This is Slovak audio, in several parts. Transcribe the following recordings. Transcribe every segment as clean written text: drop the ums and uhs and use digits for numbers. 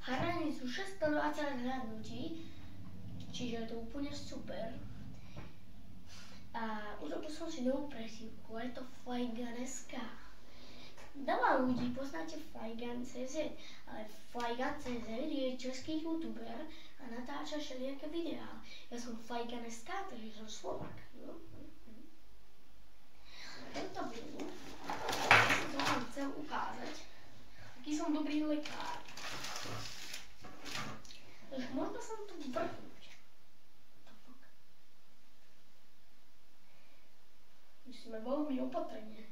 hranicu 620 hľadnutí, čiže je to úplne super. A urobil som si novú presívku, je to Flygun.sk. Veľa ľudí poznáte Flygun.cz, ale Flygun.cz je český youtuber a natáča všelijaké videá. Ja som Flygun.sk, takže som Slovak. No. Tento video som vám chcel ukázať, aký som dobrý lekár. Takže možno som tu vrhnúť. Musíme veľmi opatrne.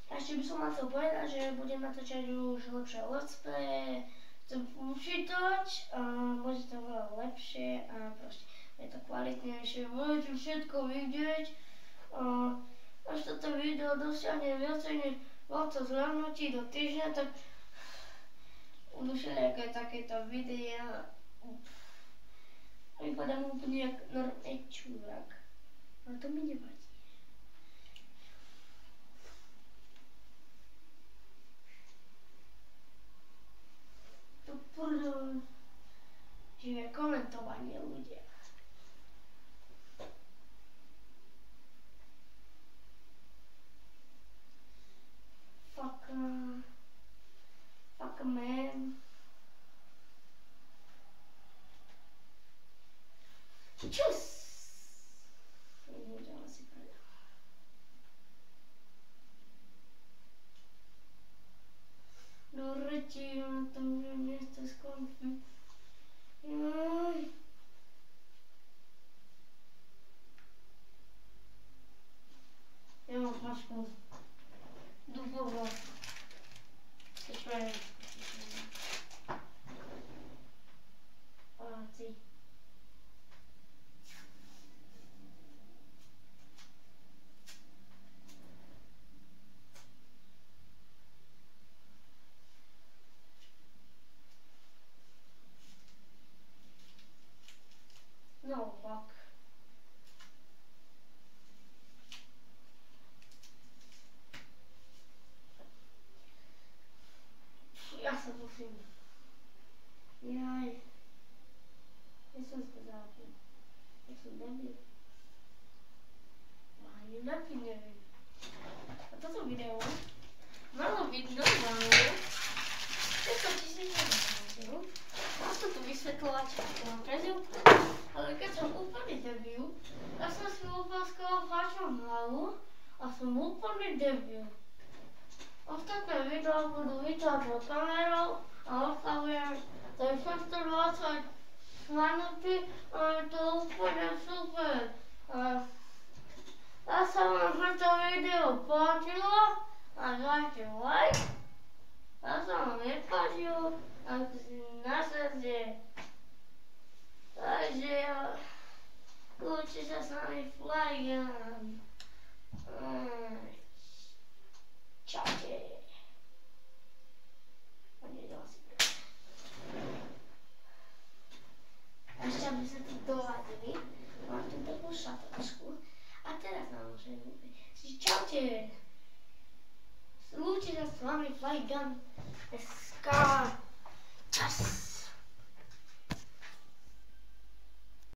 A ešte by som vám chcel povedať, že budem natáčať už lepšie let's play, chcem počítať a bude to veľa lepšie a proste je to kvalitnejšie, budete všetko vidieť a až toto video dosiahne viacej než 20 zhľadnutí do týždňa, tak budú všelijaké takéto videá. Vypadám úplne jak normálny čúrak, ale to mi nevadí. To podľa živé komentovanie ľudia. Fuck man. Čus! Nebudem asi predať. Do reti, on tam už nechce skončiť. Jaj. Ja mám flašku. Dúfovo. Počkaj. Páci. No, fuck. Ja sa musím. Jaj. Ja som сказал. Ja som debil. Ani napi neviem. A toto video malo byť normálne 600 000 hľadnutí. Mám to tu vysvetľovať na prezivku. Ale keď som úplne debil, ja som si upáskal fačom hlavu a som úplne debil. Ostatné videá budú vytáčať kamerou a ostavujem to je 620 hľadnutí a je to úplne super. Ja sa vám to video páčilo a dajte like. Ja sa vám nepáčilo, ak si nasadzte. Takže lúči sa s nami Flygun. Čaute. Ešte aby sa tu doladili, mám tu takú šatočku a teraz nám môžem uvieť. Čaute. Lúči sa s vami Flygun.sk.